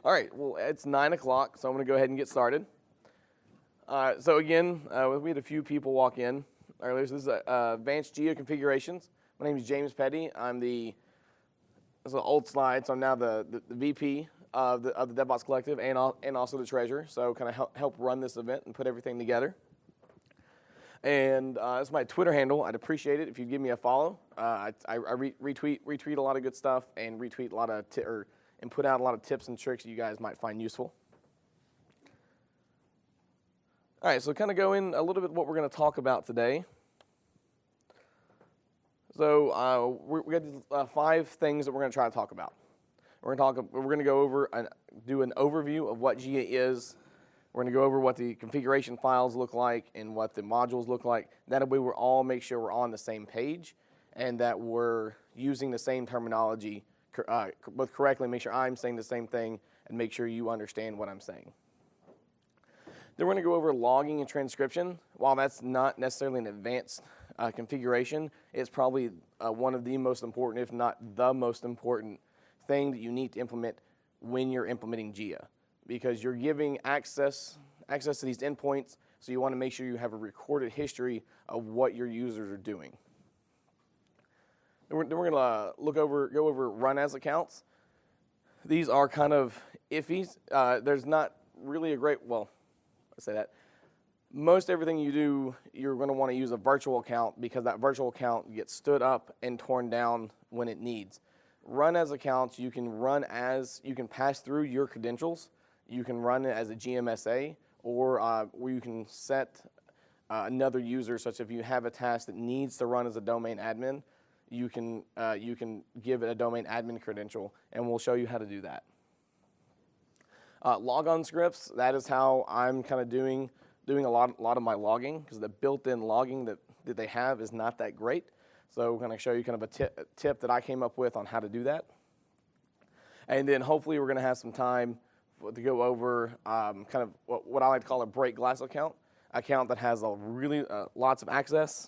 All right, well, it's 9 o'clock, so I'm going to go ahead and get started. So again, we had a few people walk in earlier. So this is Advanced JEA Configurations. My name is James Petty. I'm this is an old slide, so I'm now the VP of the DevOps Collective and also the treasurer. So kind of help run this event and put everything together. And that's my Twitter handle. I'd appreciate it if you'd give me a follow. I retweet a lot of good stuff and retweet a lot of and put out a lot of tips and tricks that you guys might find useful. All right, so kind of go in a little bit what we're going to talk about today. So we got 5 things that we're going to try to talk about. We're going to go over and do an overview of what JEA is. We're going to go over what the configuration files look like and what the modules look like. That way we'll all make sure we're on the same page and that we're using the same terminology both correctly, make sure I'm saying the same thing, and make sure you understand what I'm saying. Then we're going to go over logging and transcription. While that's not necessarily an advanced configuration, it's probably one of the most important, if not the most important thing that you need to implement when you're implementing JEA, because you're giving access to these endpoints, so you want to make sure you have a recorded history of what your users are doing. Then we're going to go over run as accounts. These are kind of iffies. There's not really a great, well, let's say that. Most everything you do, you're going to want to use a virtual account because that virtual account gets stood up and torn down when it needs. Run as accounts, you can pass through your credentials. You can run it as a GMSA, or where you can set another user, such if you have a task that needs to run as a domain admin, you can give it a domain admin credential, and we'll show you how to do that. Logon scripts, that is how I'm kind of doing a lot of my logging, because the built-in logging that they have is not that great. So we're going to show you kind of a tip that I came up with on how to do that. And then hopefully we're going to have some time to go over kind of what I like to call a break glass account that has really lots of access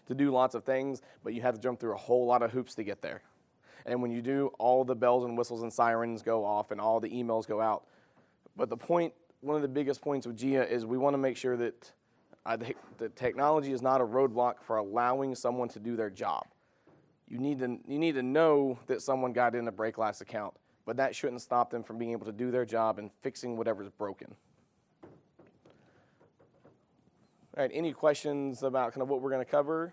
to do lots of things, but you have to jump through a whole lot of hoops to get there. And when you do, all the bells and whistles and sirens go off and all the emails go out. But one of the biggest points of JEA is we want to make sure that the technology is not a roadblock for allowing someone to do their job. You need to know that someone got in a break glass account, but that shouldn't stop them from being able to do their job and fixing whatever's broken. All right, any questions about kind of what we're going to cover?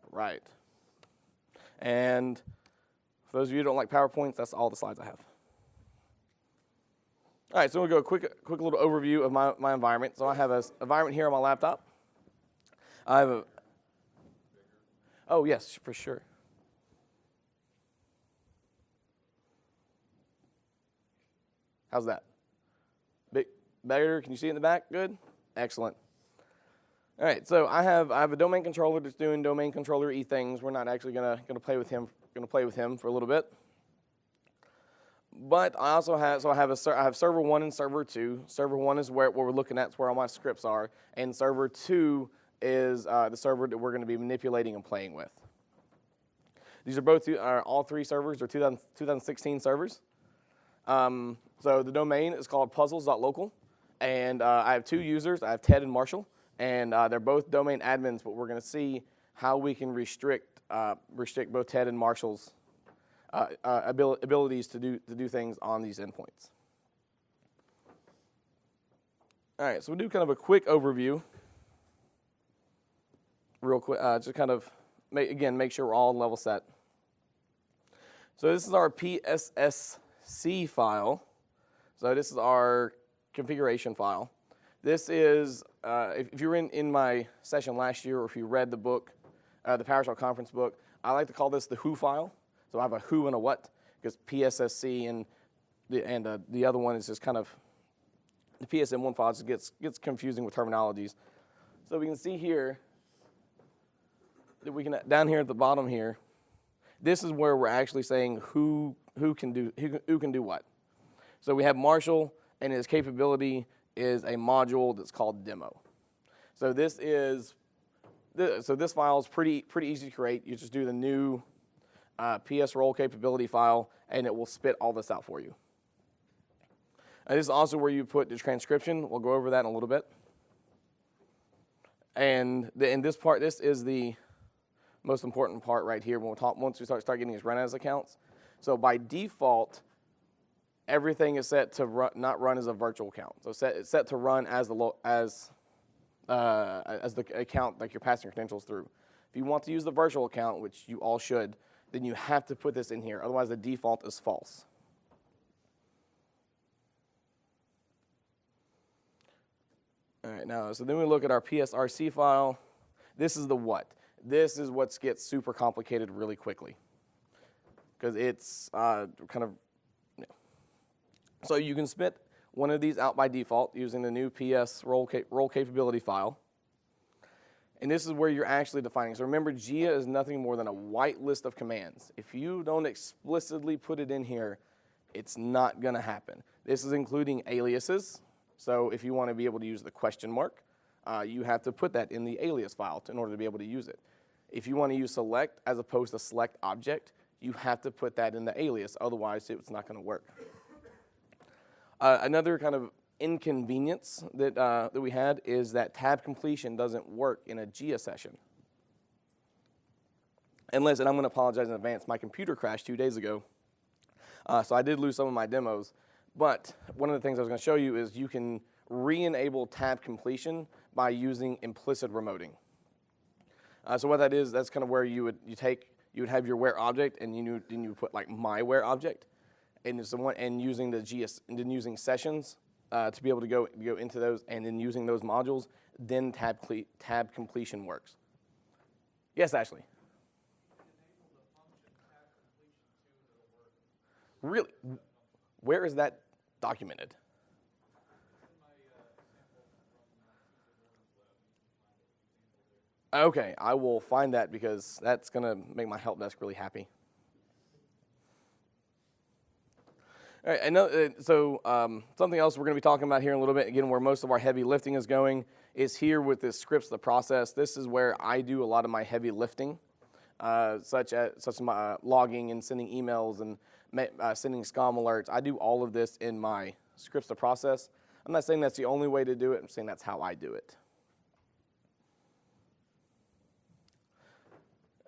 Right. And for those of you who don't like PowerPoints, that's all the slides I have. All right, so we'll go a quick little overview of my environment. So I have an environment here on my laptop. I have oh yes, for sure. How's that? Better? Can you see it in the back? Good? Excellent. All right, so I have a domain controller that's doing domain controller-y things. We're not actually gonna play with him. Gonna play with him for a little bit. But I also have I have server 1 and server 2. Server 1 is what we're looking at. It's where all my scripts are, and server 2 is the server that we're going to be manipulating and playing with. These are all 3 servers are 2016 servers. So the domain is called puzzles.local, and I have 2 users. I have Ted and Marshall, and they're both domain admins. But we're going to see how we can restrict both Ted and Marshall's abilities to do things on these endpoints. All right, so we'll do kind of a quick overview, real quick, just kind of make sure we're all level set. So this is our PSSC file. So this is our configuration file. This is, if you were in my session last year, or if you read the book, the PowerShell conference book, I like to call this the who file. So I have a who and a what, because PSSC and the other one is just kind of, the PSM1 file just gets confusing with terminologies. So we can see here that we can, down here at the bottom here, this is where we're actually saying who can do what. So we have Marshall, and his capability is a module that's called demo. So this file is pretty easy to create. You just do the new PS role capability file, and it will spit all this out for you. And this is also where you put the transcription. We'll go over that in a little bit. And in this part, this is the most important part right here when we talk, once we start getting these run as accounts. So by default, everything is set to not run as a virtual account. So it's set to run as the account like you're passing your credentials through. If you want to use the virtual account, which you all should, then you have to put this in here. Otherwise, the default is false. All right, now, so then we look at our PSRC file. This is the what. This is what gets super complicated really quickly because it's So you can spit one of these out by default using the new PS role capability file. And this is where you're actually defining. So remember, JEA is nothing more than a white list of commands. If you don't explicitly put it in here, it's not going to happen. This is including aliases. So if you want to be able to use the question mark, you have to put that in the alias file in order to be able to use it. If you want to use select as opposed to select object, you have to put that in the alias. Otherwise, it's not going to work. Another kind of inconvenience that we had is that tab completion doesn't work in a JEA session. Unless, and I'm going to apologize in advance, my computer crashed 2 days ago. So I did lose some of my demos. But one of the things I was going to show you is you can re-enable tab completion by using implicit remoting. So what that is, that's kind of where you would have your where object, and you would put like my where object, and using the JEA, and then using sessions to be able to go into those, and then using those modules, then tab completion works. Yes, Ashley. Really? Where is that documented? Okay, I will find that because that's going to make my help desk really happy. All right, I know, something else we're going to be talking about here in a little bit, again, where most of our heavy lifting is going, is here with the scripts, the process. This is where I do a lot of my heavy lifting, such as my logging and sending emails and sending SCOM alerts. I do all of this in my scripts to process. I'm not saying that's the only way to do it. I'm saying that's how I do it.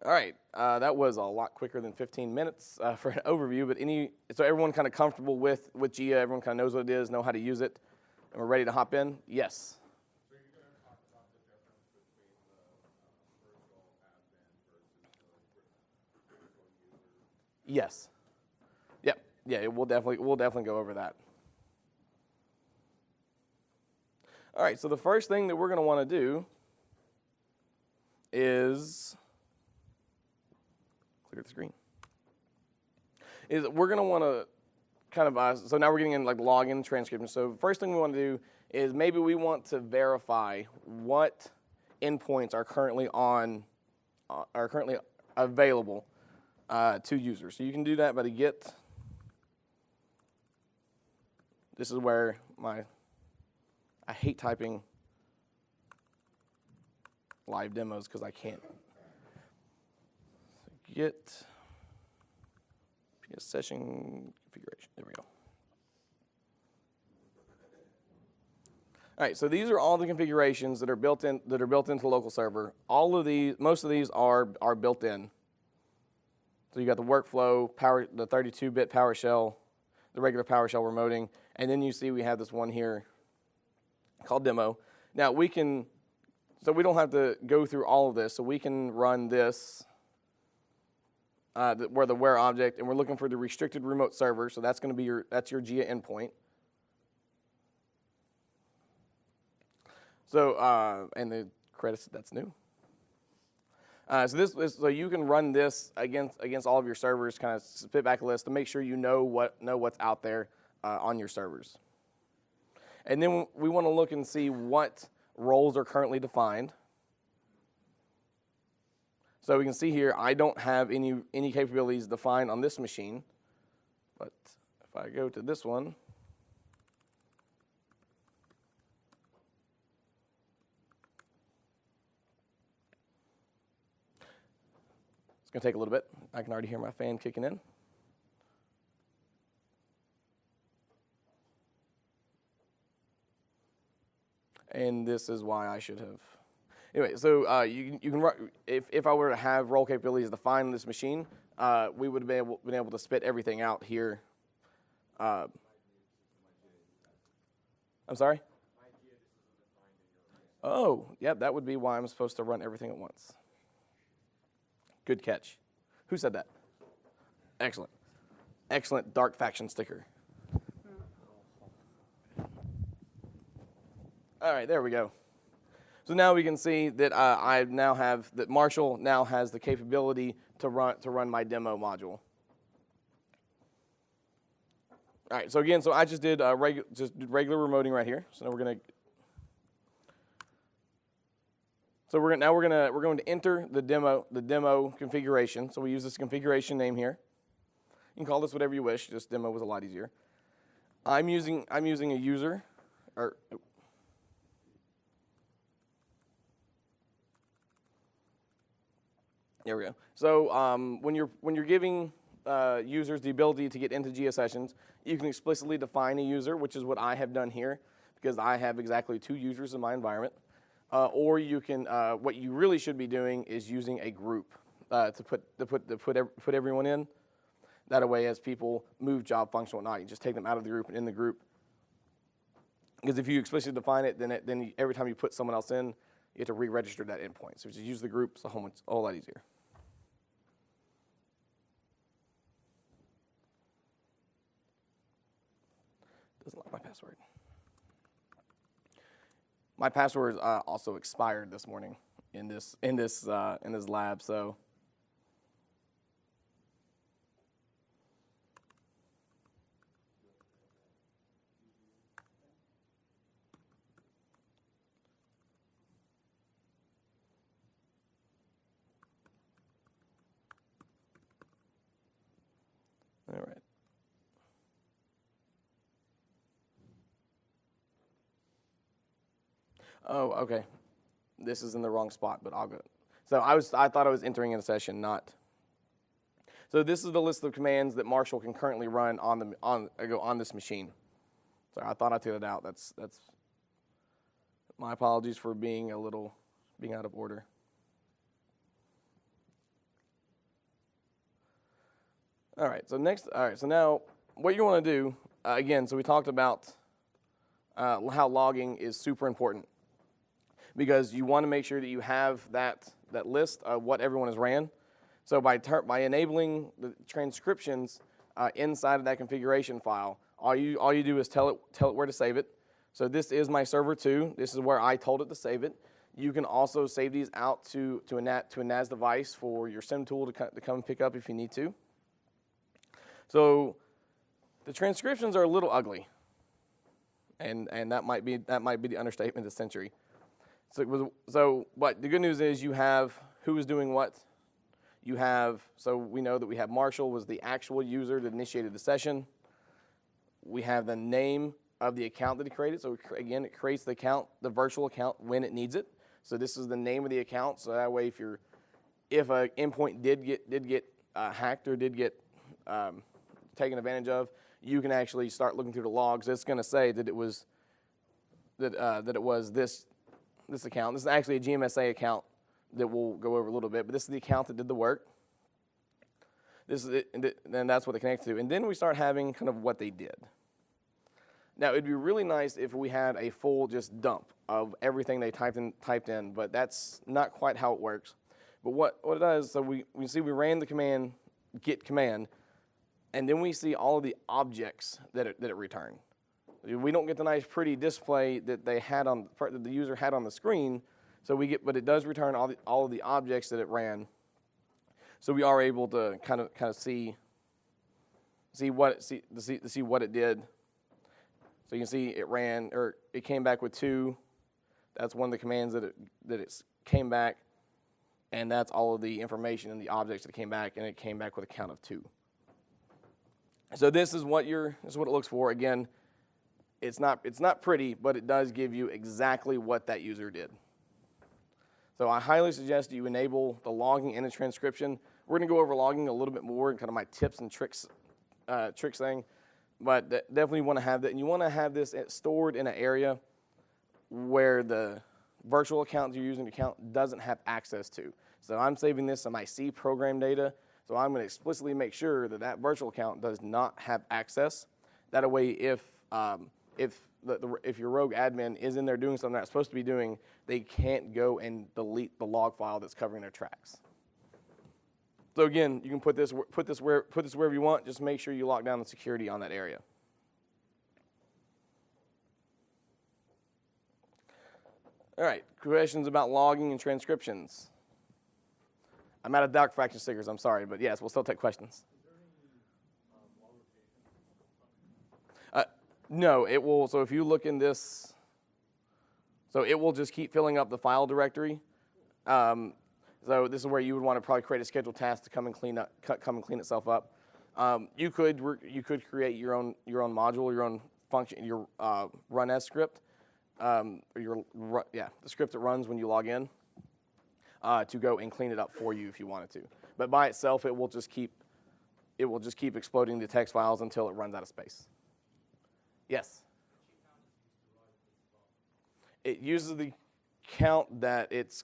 All right, that was a lot quicker than 15 minutes for an overview, but so everyone kind of comfortable with JEA, everyone kind of knows what it is, know how to use it, and we're ready to hop in? Yes? So you're going to talk about the difference between the virtual admin versus the virtual user? Yes. Yep. Yeah, we'll definitely go over that. All right, so the first thing that we're going to want to do is clear the screen. Is we're going to want to kind of, so now we're getting in like login transcription. So first thing we want to do is maybe we want to verify what endpoints are currently available to users. So you can do that by the get. This is where I hate typing live demos because I can't. So get PS session configuration. There we go. All right, so these are all the configurations that are built into the local server. Most of these are built in. So you got the workflow, the 32-bit PowerShell, the regular PowerShell remoting, and then you see we have this one here called demo. Now so we don't have to go through all of this, so we can run this where the where object, and we're looking for the restricted remote server, so that's going to be your JEA endpoint. So and the credits, that's new. So you can run this against all of your servers, kind of spit back a list to make sure you know what's out there on your servers. And then we want to look and see what roles are currently defined. So we can see here I don't have any capabilities defined on this machine, but if I go to this one, going to take a little bit. I can already hear my fan kicking in. And this is why I should have. Anyway, so you can if I were to have role capabilities defined in this machine, we would have been able to spit everything out here. I'm sorry? Oh, yeah, that would be why I'm supposed to run everything at once. Good catch. Who said that? Excellent. Excellent dark faction sticker. All right, there we go. So now we can see that that Marshall now has the capability to run my demo module. All right, so again, I just did regular remoting right here. So now we're going to enter the demo configuration. So we use this configuration name here. You can call this whatever you wish. Just demo was a lot easier. I'm using a user, or there we go. So when you're giving users the ability to get into JEA sessions, you can explicitly define a user, which is what I have done here, because I have exactly 2 users in my environment. Or you can, what you really should be doing is using a group to put everyone in. That way, as people move job function and whatnot, you just take them out of the group and in the group. Because if you explicitly define it, then every time you put someone else in, you have to re-register that endpoint. So if you just use the group, it's a whole lot easier. Doesn't like my password. My password also expired this morning in this lab, so. All right. Oh, okay. This is in the wrong spot, but I'll go. So I thought I was entering in a session, not. So this is the list of commands that Marshall can currently run on this machine. So I thought I took it out. That's my apologies for being out of order. All right. So now what you want to do again? So we talked about how logging is super important, because you want to make sure that you have that list of what everyone has ran. So by enabling the transcriptions inside of that configuration file, all you do is tell it where to save it. So this is my server 2. This is where I told it to save it. You can also save these out to a NAS device for your sim tool to come pick up if you need to. So the transcriptions are a little ugly, and that might be the understatement of the century. But the good news is you have who is doing what. So we know that we have Marshall was the actual user that initiated the session. We have the name of the account that he created. So again, it creates the account, the virtual account, when it needs it. So this is the name of the account. So that way, if an endpoint did get hacked or did get taken advantage of, you can actually start looking through the logs. It's going to say that it was this account. This is actually a GMSA account that we'll go over a little bit, but this is the account that did the work. This is it, and that's what they connect to. And then we start having kind of what they did. Now, it'd be really nice if we had a full just dump of everything they typed in, but that's not quite how it works. But what it does, so we see we ran the command, git command, and then we see all of the objects that it returned. We don't get the nice pretty display that that the user had on the screen. But it does return all of the objects that it ran. So we are able to kind of see what it did. So you can see it came back with 2. That's one of the commands that it came back, and that's all of the information and the objects that came back, and it came back with a count of 2. So this is what it looks for. Again, it's not pretty, but it does give you exactly what that user did. So I highly suggest you enable the logging and the transcription We're going to go over logging a little bit more and kind of my tips and tricks thing. But definitely want to have that. And you want to have this stored in an area where the virtual account you're using the account doesn't have access to. So I'm saving this in my C program data. So I'm going to explicitly make sure that that virtual account does not have access. That way, if your rogue admin is in there doing something they're not supposed to be doing, they can't go and delete the log file that's covering their tracks. So again, you can put this wherever you want. Just make sure you lock down the security on that area. All right, questions about logging and transcriptions. I'm out of doc fraction stickers, I'm sorry, but yes, we'll still take questions. Is there any log rotation? No, it will, so if you look in this, so it will just keep filling up the file directory. So this is where you would want to probably create a scheduled task to come and clean itself up. You could create your own module, your own function, your run as script, or the script that runs when you log in, to go and clean it up for you if you wanted to. But by itself, it will just keep exploding the text files until it runs out of space. Yes. It uses the count that it's.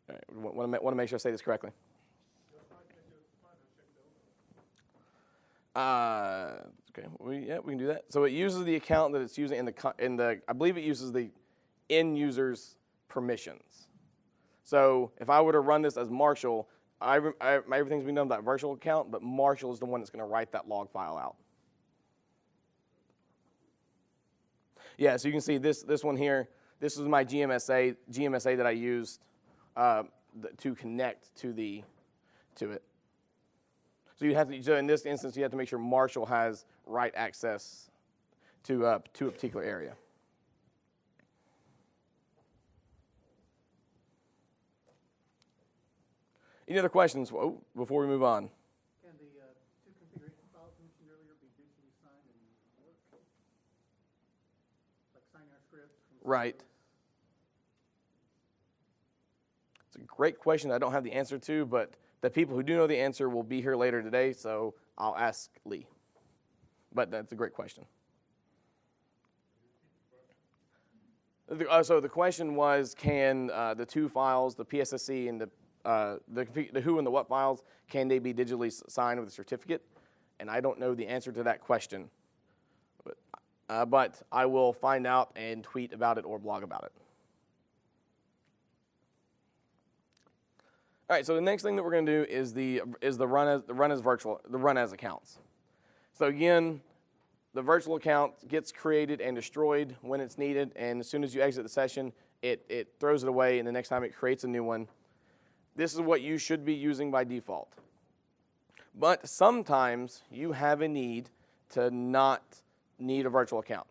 All right, want to make sure I say this correctly. Okay, we can do that. So it uses the account that it's using I believe it uses the end user's permissions. So if I were to run this as Marshall, everything's being done with that virtual account, but Marshall is the one that's going to write that log file out. Yeah, so you can see this one here. This is my GMSA that I used to connect to it. So in this instance, you have to make sure Marshall has write access to a particular area. Any other questions before we move on? Can the two configuration files mentioned earlier be digitally signed and work? Like signing our script? Right. It's a great question I don't have the answer to, but the people who do know the answer will be here later today, so I'll ask Lee. But that's a great question. So the question was, can the two files, the PSSC and the who and the what files, can they be digitally signed with a certificate? And I don't know the answer to that question, but I will find out and tweet about it or blog about it. All right, so the next thing that we're going to do is the run as accounts. So again, the virtual account gets created and destroyed when it's needed, and as soon as you exit the session, it throws it away, and the next time it creates a new one. This is what you should be using by default. But sometimes you have a need to not need a virtual account.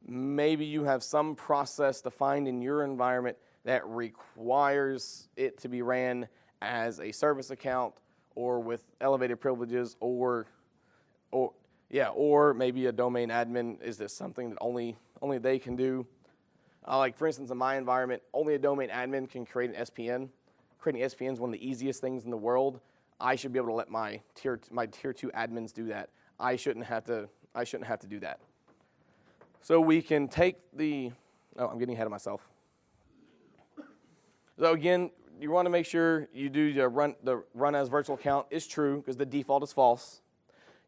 Maybe you have some process defined in your environment that requires it to be ran as a service account or with elevated privileges or maybe a domain admin. Is this something that only they can do? Like for instance, in my environment, only a domain admin can create an SPN. Creating SPN is one of the easiest things in the world. I should be able to let my tier 2 admins do that. I shouldn't have to do that. So we can take I'm getting ahead of myself. So again, you want to make sure you do the run as virtual account is true because the default is false.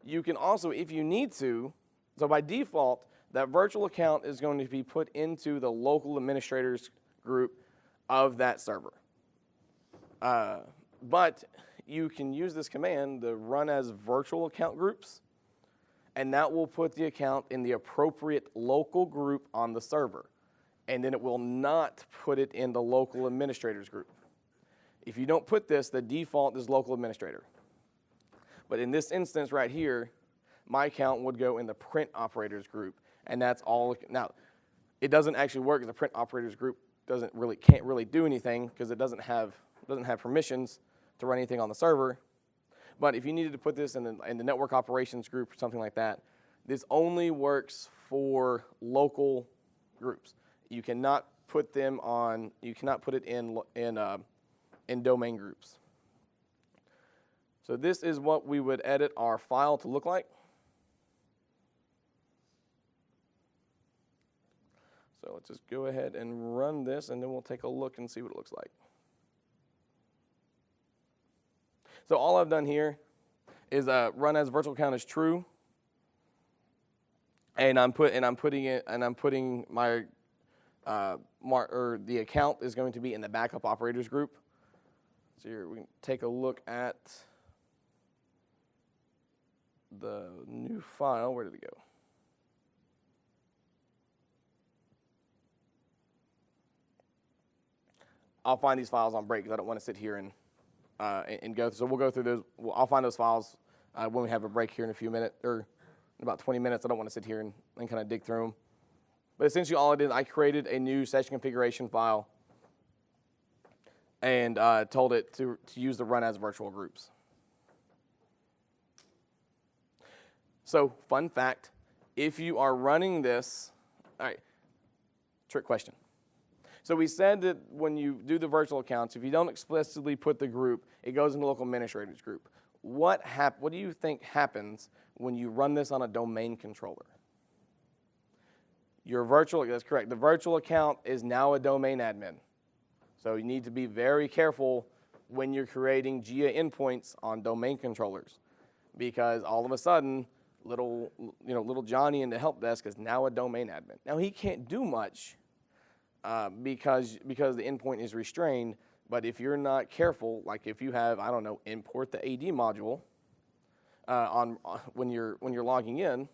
You can also, if you need to, so by default, that virtual account is going to be put into the local administrators group of that server. But you can use this command, the run as virtual account groups, and that will put the account in the appropriate local group on the server. And then it will not put it in the local administrators group. If you don't put this, the default is local administrator. But in this instance right here, my account would go in the print operators group, and that's all. Now, it doesn't actually work because the print operators group can't really do anything because it doesn't have permissions to run anything on the server. But if you needed to put this in the network operations group or something like that, this only works for local groups. You cannot put them on. You cannot put it in domain groups. So this is what we would edit our file to look like. So let's just go ahead and run this, and then we'll take a look and see what it looks like. So all I've done here is run as virtual account is true, and I'm putting my the account is going to be in the backup operators group. So here we can take a look at the new file. Where did it go? I'll find these files on break because I don't want to sit here and go. So we'll go through those. I'll find those files when we have a break here in a few minutes, or in about 20 minutes. I don't want to sit here and kind of dig through them. But essentially all I did, I created a new session configuration file and told it to use the run as virtual groups. So fun fact, if you are running this, all right, trick question. So we said that when you do the virtual accounts, if you don't explicitly put the group, it goes into the local administrators group. What do you think happens when you run this on a domain controller? That's correct. The virtual account is now a domain admin. So you need to be very careful when you're creating JEA endpoints on domain controllers, because all of a sudden, little Johnny in the help desk is now a domain admin. Now he can't do much because the endpoint is restrained. But if you're not careful, like if you have, I don't know, import the AD module when you're logging in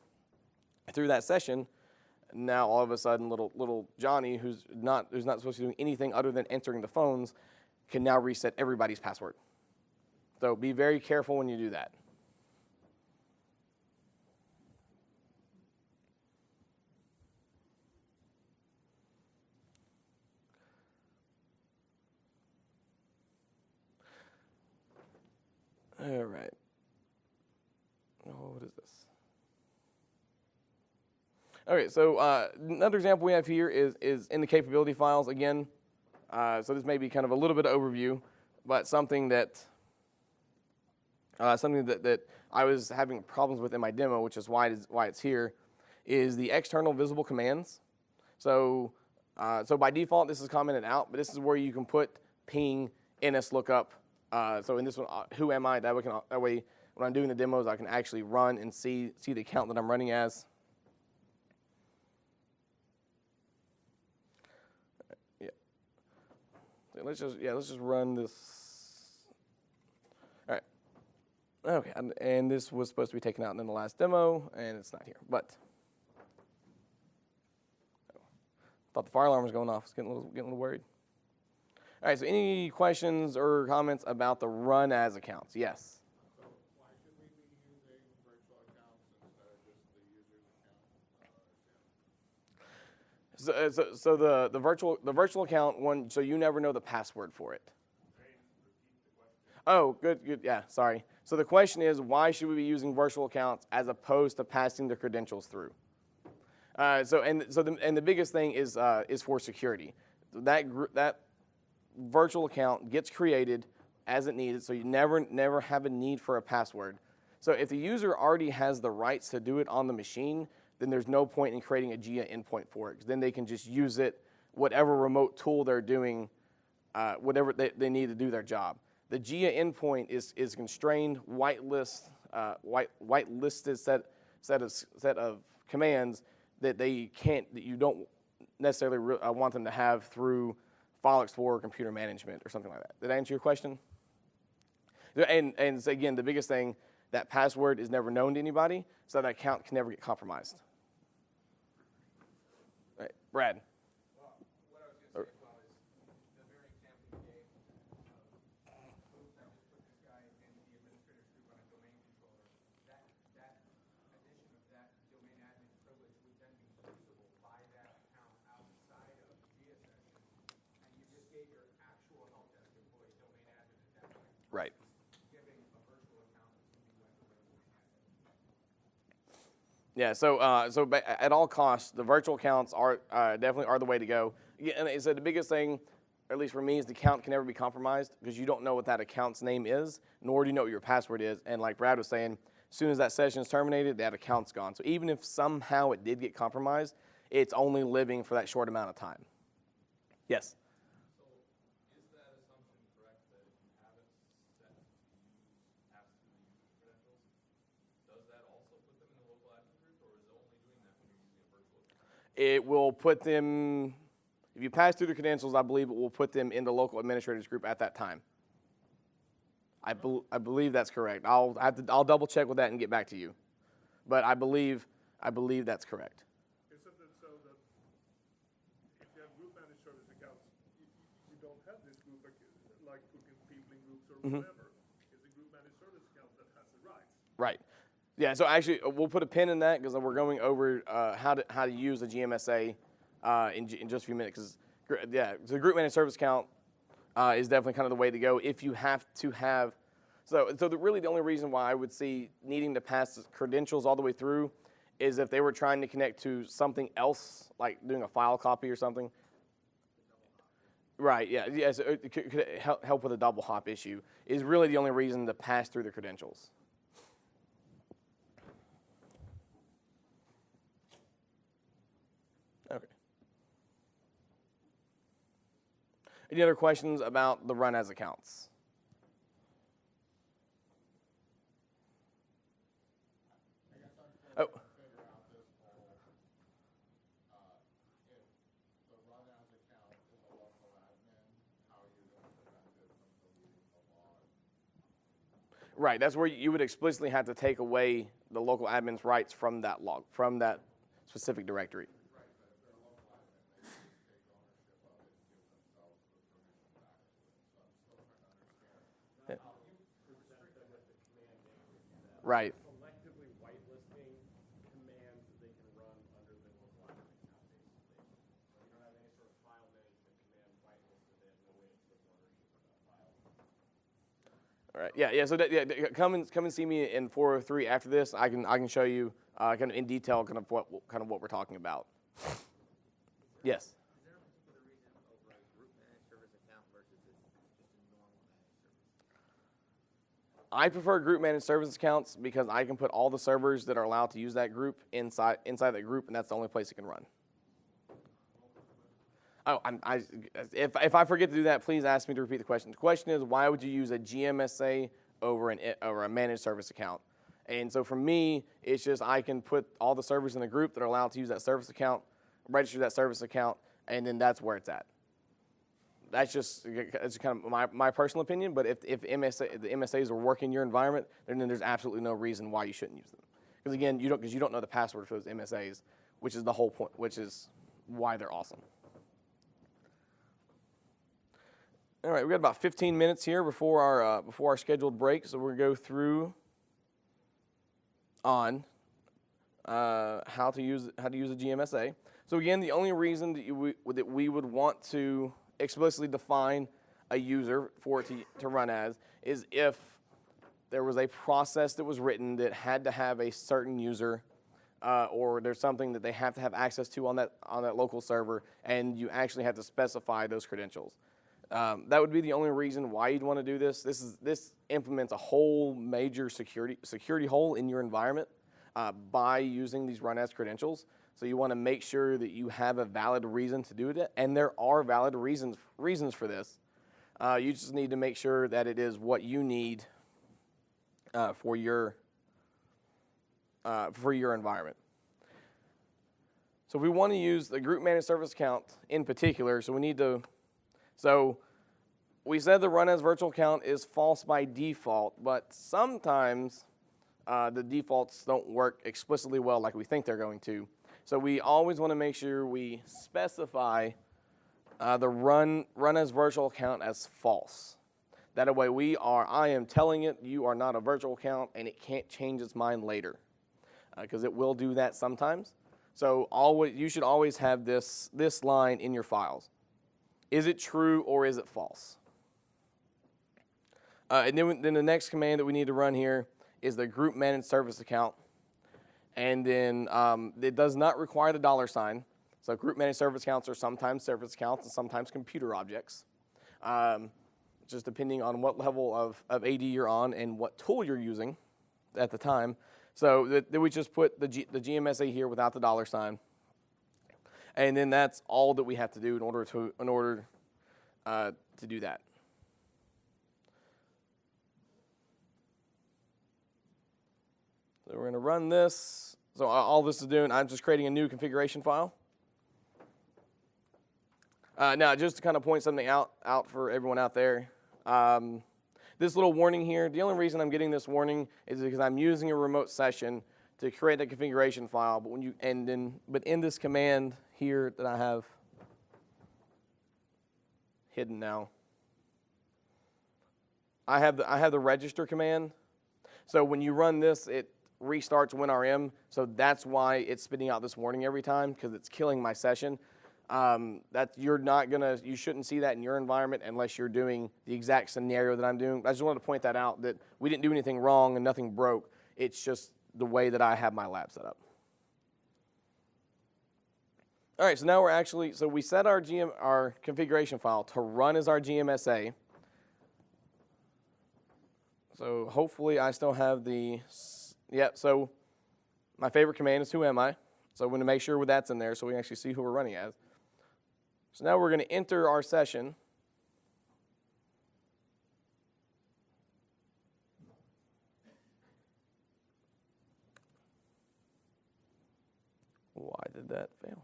through that session, now all of a sudden little Johnny, who's not supposed to be doing anything other than answering the phones, can now reset everybody's password. So be very careful when you do that. All right. Oh, what is this? Okay, so another example we have here is in the capability files again. So this may be kind of a little bit of overview, but something that I was having problems with in my demo, which is why it's here, is the external visible commands. So by default this is commented out, but this is where you can put ping, NSLOOKUP. So in this one, who am I? That way, when I'm doing the demos, I can actually run and see the account that I'm running as. Yeah. So let's just run this. All right. Okay, and this was supposed to be taken out in the last demo, and it's not here. But thought the fire alarm was going off. I was getting a little worried. All right, so any questions or comments about the run as accounts? Yes? So why should we be using virtual accounts instead of just the user's account? So the virtual account one, so you never know the password for it. Oh, good, yeah, sorry. So the question is, why should we be using virtual accounts as opposed to passing the credentials through? The biggest thing is for security. That virtual account gets created as it needed, so you never have a need for a password. So if the user already has the rights to do it on the machine, then there's no point in creating a JEA endpoint for it, because then they can just use it, whatever remote tool they're doing, whatever they need to do their job. The JEA endpoint is constrained, whitelisted set of commands that you don't necessarily want them to have through File Explorer, computer management, or something like that. Did I answer your question? And so again, the biggest thing, that password is never known to anybody, so that account can never get compromised. All right, Brad. What I was going to say as well is the very example you gave oops, I just put this guy in the administrators group on a domain controller. That addition of that domain admin privilege would then be usable by that account outside of JEA sessions, and you just gave your actual help desk employee domain admin at that point. Right. Giving a virtual account to like a regular admin. Yeah, so at all costs, the virtual accounts are definitely the way to go. Yeah, and so the biggest thing, or at least for me, is the account can never be compromised because you don't know what that account's name is, nor do you know what your password is. And like Brad was saying, as soon as that session is terminated, that account's gone. So even if somehow it did get compromised, it's only living for that short amount of time. Yes? So is that assumption correct that if you have it set to use pass-through user credentials, does that also put them in the local admin group, or is it only doing that when you're using a virtual account? It will put them, if you pass through the credentials, I believe it will put them in the local administrators group at that time. I believe that's correct. I'll double check with that and get back to you. But I believe that's correct. Isn't it so that if you have group managed service accounts, you don't have this group, like putting people in groups or whatever. It's a group managed service account that has the rights. Right. Yeah, so actually we'll put a pin in that because we're going over how to use a GMSA in just a few minutes. Because the group managed service account is definitely kind of the way to go if you have to have. So really the only reason why I would see needing to pass credentials all the way through is if they were trying to connect to something else, like doing a file copy or something. Right, yeah, so it could help with a double hop issue is really the only reason to pass through the credentials. Okay. Any other questions about the run as accounts? Oh. Figure out this whole, if the run as account is a local admin, how you're going to prevent it from deleting the log. Right, that's where you would explicitly have to take away the local admin's rights from that log, from that specific directory. Right, but if they're a local admin, they can just take ownership of it and give themselves the permission back to it. So I'm still trying to understand how you present them with the command name. Right. Selectively whitelisting commands that they can run under the local admin account, basically. So you don't have any sort of file management command whitelisted, they have no way to take ownership of that file. All right. Yeah. So come and see me in 403 after this. I can show you kind of in detail kind of what we're talking about. Yes. Is there a particular reason over a group managed service account versus just a normal managed service? I prefer group managed service accounts because I can put all the servers that are allowed to use that group inside that group, and that's the only place it can run. Oh, if I forget to do that, please ask me to repeat the question. The question is, why would you use a GMSA over a managed service account? And so for me, it's just I can put all the servers in the group that are allowed to use that service account, register that service account, and then that's where it's at. It's kind of my personal opinion, but if the MSAs are working in your environment, then there's absolutely no reason why you shouldn't use them. Because again, you don't know the password for those MSAs, which is the whole point, which is why they're awesome. All right, we got about 15 minutes here before our scheduled break, so we're gonna go through on how to use a GMSA. So again, the only reason that we would want to explicitly define a user for it to run as is if there was a process that was written that had to have a certain user, or there's something that they have to have access to on that local server, and you actually have to specify those credentials. That would be the only reason why you'd want to do this. This implements a whole major security hole in your environment by using these run as credentials. So you want to make sure that you have a valid reason to do it, and there are valid reasons for this. You just need to make sure that it is what you need for your environment. So if we want to use the group managed service account in particular, so we said the run as virtual account is false by default, but sometimes the defaults don't work explicitly well like we think they're going to. So we always want to make sure we specify the run as virtual account as false. That way I am telling it you are not a virtual account and it can't change its mind later, because it will do that sometimes. So you should always have this line in your files. Is it true or is it false? And then the next command that we need to run here is the group managed service account. And then it does not require the $sign. So group managed service accounts are sometimes service accounts and sometimes computer objects. just depending on what level of AD you're on and what tool you're using at the time. So then we just put the GMSA here without the $sign. And then that's all that we have to do in order to do that. So we're going to run this. So all this is doing, I'm just creating a new configuration file. Now, just to kind of point something out for everyone out there, this little warning here, the only reason I'm getting this warning is because I'm using a remote session to create a configuration file. But but in this command here that I have hidden now, I have the register command. So when you run this, it restarts WinRM. So that's why it's spitting out this warning every time, because it's killing my session. You shouldn't see that in your environment unless you're doing the exact scenario that I'm doing. I just wanted to point that out, that we didn't do anything wrong and nothing broke. It's just the way that I have my lab set up. All right, so now we set our configuration file to run as our GMSA. So hopefully I still have so my favorite command is who am I? So I'm going to make sure that's in there so we can actually see who we're running as. So now we're going to enter our session. Why did that fail?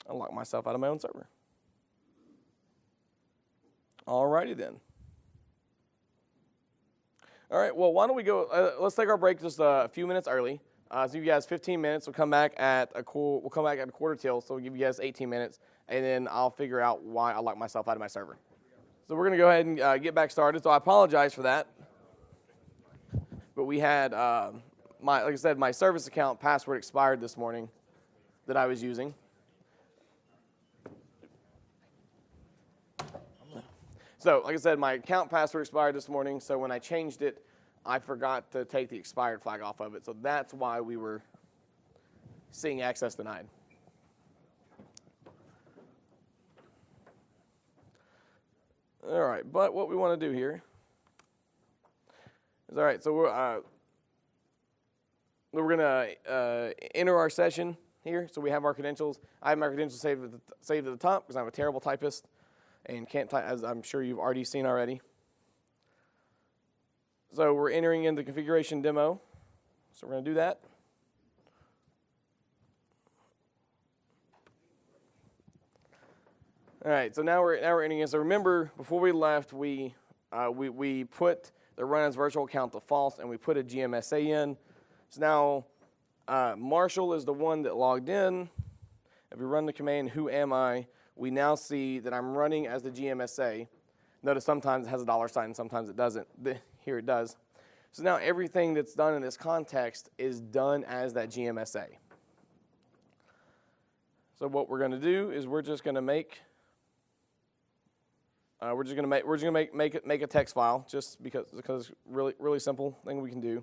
I locked myself out of my own server. Alrighty then. All right, well, why don't we go, let's take our break just a few minutes early. So give you guys 15 minutes. We'll come back at a quarter till, so we'll give you guys 18 minutes, and then I'll figure out why I locked myself out of my server. So we're going to go ahead and get back started. So I apologize for that. But we had, like I said, my service account password expired this morning that I was using. So, like I said, my account password expired this morning, so when I changed it, I forgot to take the expired flag off of it. So that's why we were seeing access denied. All right, but what we want to do here is, all right, so we're going to enter our session here. So we have our credentials. I have my credentials saved at the top because I'm a terrible typist and can't type, as I'm sure you've already seen already. So we're entering in the configuration demo. So we're going to do that. All right, so now we're entering in. So remember, before we left, we put the run as virtual account to false, and we put a GMSA in. So now Marshall is the one that logged in. If we run the command, who am I? We now see that I'm running as the GMSA. Notice sometimes it has a $sign, sometimes it doesn't. Here it does. So now everything that's done in this context is done as that GMSA. So what we're going to do is we're just going to make a text file, just because it's really simple thing we can do.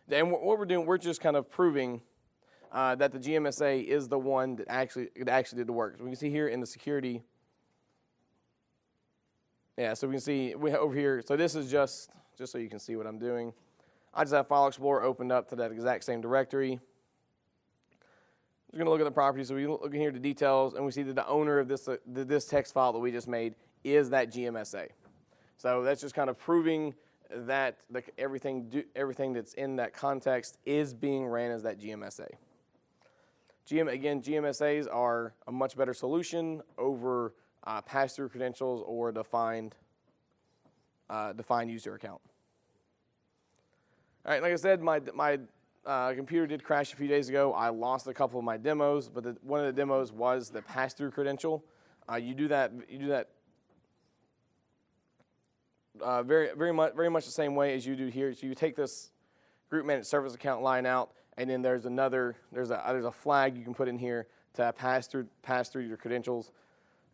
And what we're doing, we're just kind of proving that the GMSA is the one that actually did the work. So we can see here in the security. Yeah, so we can see over here. So this is just so you can see what I'm doing. I just have File Explorer opened up to that exact same directory. We're going to look at the properties. So we look in here to details, and we see that the owner of this text file that we just made is that GMSA. So that's just kind of proving that everything that's in that context is being ran as that GMSA. Again, GMSAs are a much better solution over pass-through credentials or defined user account. All right, like I said, my computer did crash a few days ago. I lost a couple of my demos, but one of the demos was the pass-through credential. You do that very much the same way as you do here. So you take this group managed service account line out, and then there's a flag you can put in here to pass through your credentials.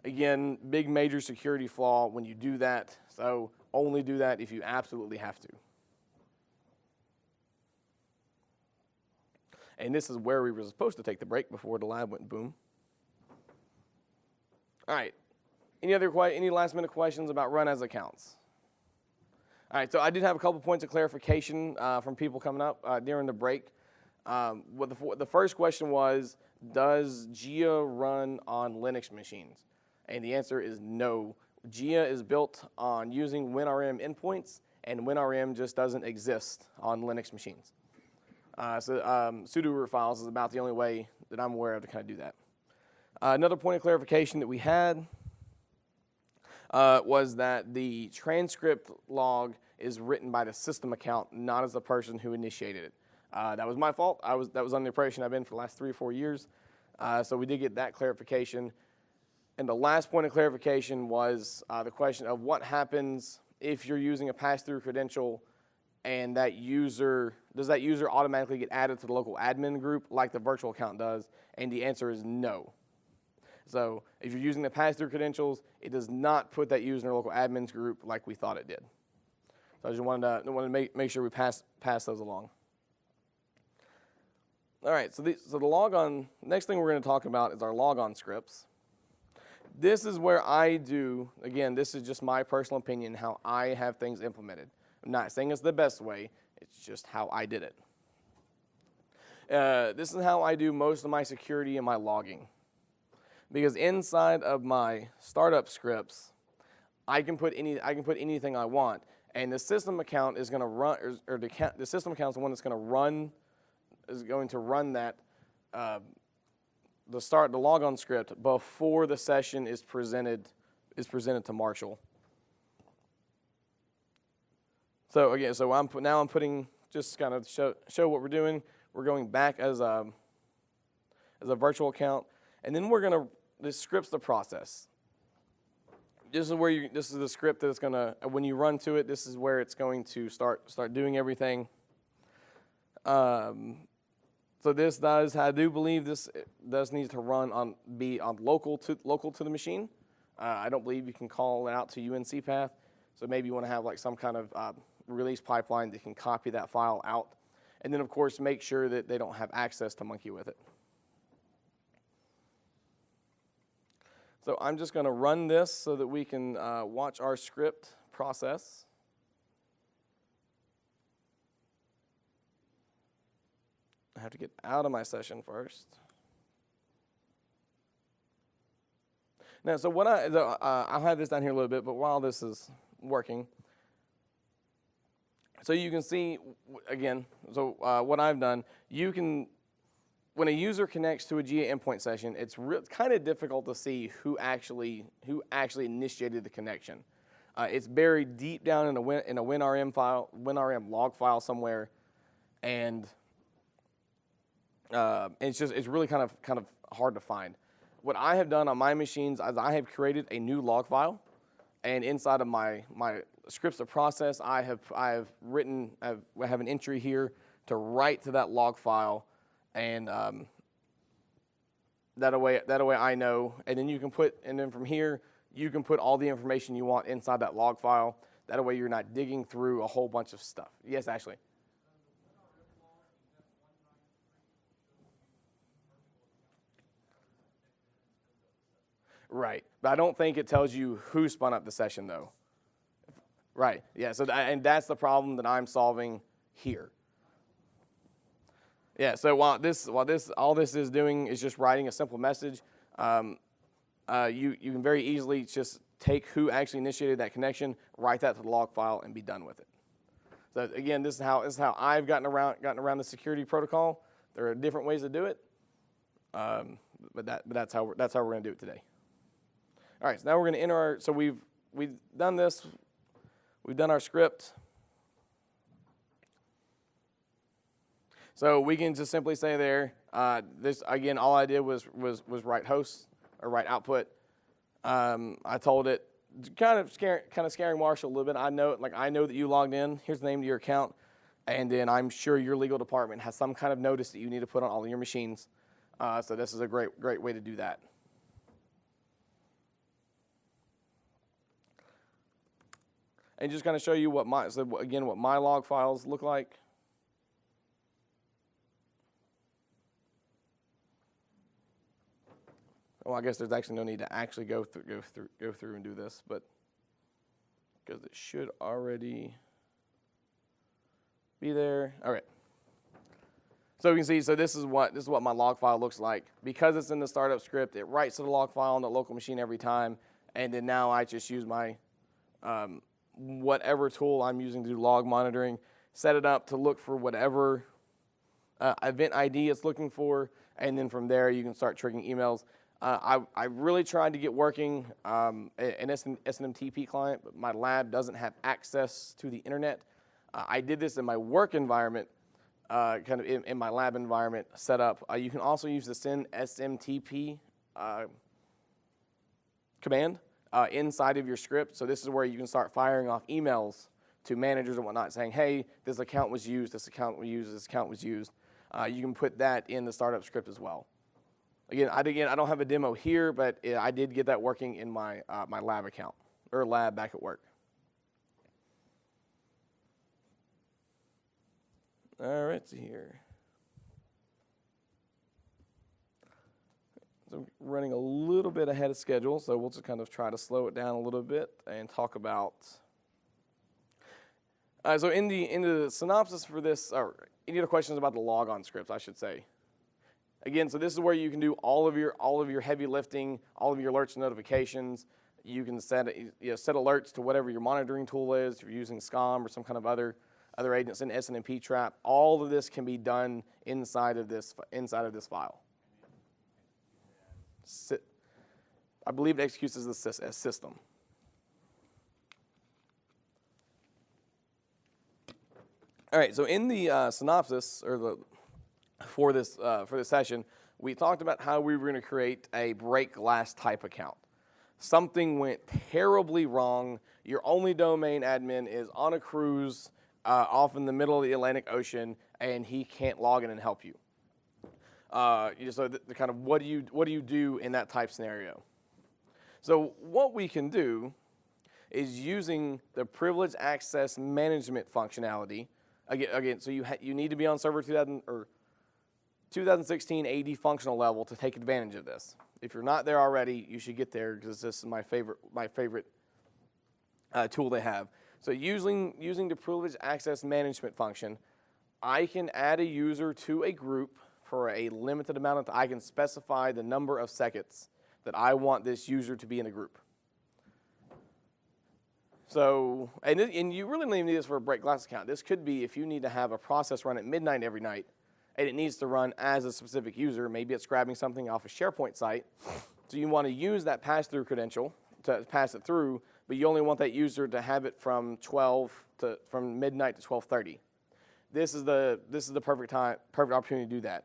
Again, big major security flaw when you do that. So only do that if you absolutely have to. And this is where we were supposed to take the break before the lab went boom. All right. Any last minute questions about run as accounts? All right. So I did have a couple points of clarification from people coming up during the break. The first question was, does JEA run on Linux machines? And the answer is no. JEA is built on using WinRM endpoints, and WinRM just doesn't exist on Linux machines. Sudo root files is about the only way that I'm aware of to kind of do that. Another point of clarification that we had was that the transcript log is written by the system account, not as the person who initiated it. That was my fault. That was on the impression I've been for the last 3 or 4 years. So we did get that clarification. And the last point of clarification was the question of what happens if you're using a pass-through credential and does that user automatically get added to the local admin group like the virtual account does? And the answer is no. So if you're using the pass-through credentials, it does not put that user in the local admins group like we thought it did. So I just wanted to make sure we pass those along. All right, so the logon, next thing we're going to talk about is our logon scripts. This is where I do, again, this is just my personal opinion, how I have things implemented. I'm not saying it's the best way, it's just how I did it. This is how I do most of my security and my logging. Because inside of my startup scripts, I can put anything I want, and the system account is going to run, or the system account is the one that's going to run that the logon script before the session is presented to Marshall. So again, I'm putting, just kind of show what we're doing. We're going back as a virtual account, and then this script's the process. This is the script that's gonna, when you run to it, this is where it's going to start doing everything. So this does, I do believe this does need to be local to the machine. I don't believe you can call it out to UNC path. So maybe you want to have like some kind of release pipeline that can copy that file out. And then of course make sure that they don't have access to monkey with it. So I'm just going to run this so that we can watch our script process. I have to get out of my session first. Now, so I'll have this down here a little bit, but while this is working, so you can see, again, what I've done, when a user connects to a JEA endpoint session, it's kind of difficult to see who actually initiated the connection. It's buried deep down in a WinRM log file somewhere, and it's really kind of hard to find. What I have done on my machines is I have created a new log file, and inside of my scripts of process, I have an entry here to write to that log file, and that way I know. And then from here you can put all the information you want inside that log file. That way you're not digging through a whole bunch of stuff. Yes, Ashley. Right, but I don't think it tells you who spun up the session, though. Right, yeah, and that's the problem that I'm solving here. Yeah, so while all this is doing is just writing a simple message, you can very easily just take who actually initiated that connection, write that to the log file, and be done with it. So again, this is how I've gotten around the security protocol. There are different ways to do it, but that's how we're going to do it today. All right, so now we're going to enter so we've done this. We've done our script. So we can just simply say there, this again, all I did was write host or write output. I told it, kind of scaring Marshall a little bit. I know that you logged in. Here's the name of your account, and then I'm sure your legal department has some kind of notice that you need to put on all of your machines. So this is a great way to do that. and just kind of show you what my log files look like. Well, I guess there's actually no need to actually go through and do this, but because it should already be there. All right. So you can see, so this is what my log file looks like. Because it's in the startup script, it writes to the log file on the local machine every time, and then now I just use my whatever tool I'm using to do log monitoring, set it up to look for whatever event ID it's looking for, and then from there you can start triggering emails. I really tried to get working an SNMTP client, but my lab doesn't have access to the internet. I did this in my work environment, kind of in my lab environment setup. You can also use the send SMTP command inside of your script. So this is where you can start firing off emails to managers and whatnot saying, hey, this account was used, this account was used, this account was used. You can put that in the startup script as well. Again, I don't have a demo here, but I did get that working in my my lab account, or lab back at work. All right, so here. So running a little bit ahead of schedule, so we'll just kind of try to slow it down a little bit and talk about. So in the synopsis for this, or any other questions about the logon scripts, I should say. Again, so this is where you can do all of your heavy lifting, all of your alerts and notifications. You can set alerts to whatever your monitoring tool is. If you're using SCOM or some kind of other agents in SNMP trap, all of this can be done inside of this file. I believe it executes as a system. All right, so in the synopsis or for this session, we talked about how we were going to create a break glass type account. Something went terribly wrong. Your only domain admin is on a cruise off in the middle of the Atlantic Ocean, and he can't log in and help you. So the kind of what do you do in that type scenario? So what we can do is using the privileged access management functionality. Again, so you need to be on server 2016 AD functional level to take advantage of this. If you're not there already, you should get there because this is my favorite tool they have. So using the privileged access management function, I can add a user to a group for a limited amount of time. I can specify the number of seconds that I want this user to be in a group. So, and you really don't even need this for a break glass account. This could be if you need to have a process run at midnight every night, and it needs to run as a specific user. Maybe it's grabbing something off a SharePoint site. So you want to use that pass-through credential to pass it through, but you only want that user to have it from midnight to 12:30. This is the perfect opportunity to do that.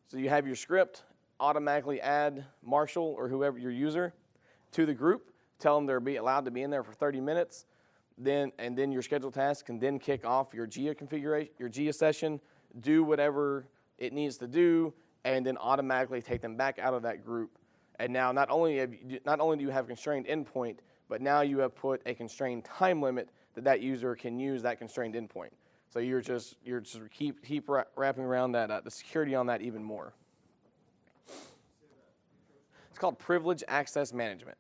So you have your script automatically add Marshall or whoever your user to the group. Tell them they're allowed to be in there for 30 minutes. Then your scheduled task can then kick off your JEA configuration, your JEA session, do whatever it needs to do, and then automatically take them back out of that group. And now not only do you have constrained endpoint, but now you have put a constrained time limit that user can use that constrained endpoint. So you're just keep wrapping around that the security on that even more. It's called privileged access management.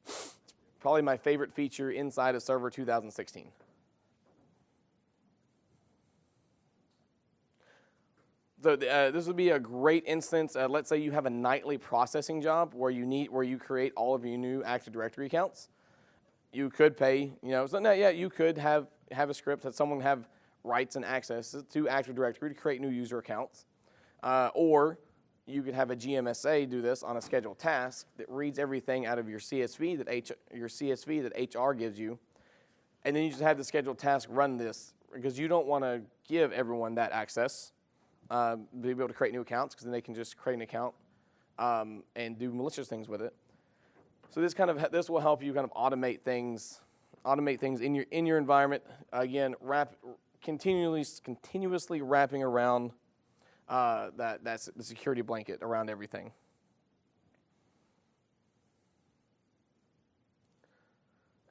It's probably my favorite feature inside of Server 2016. So this would be a great instance. Let's say you have a nightly processing job where you create all of your new Active Directory accounts. You could pay, you could have a script that someone have rights and access to Active Directory to create new user accounts, or you could have a GMSA do this on a scheduled task that reads everything out of your CSV that HR gives you, and then you just have the scheduled task run this because you don't want to give everyone that access. Be able to create new accounts because then they can just create an account and do malicious things with it. So this will help you kind of automate things in your environment. Again, continuously wrapping around that's the security blanket around everything.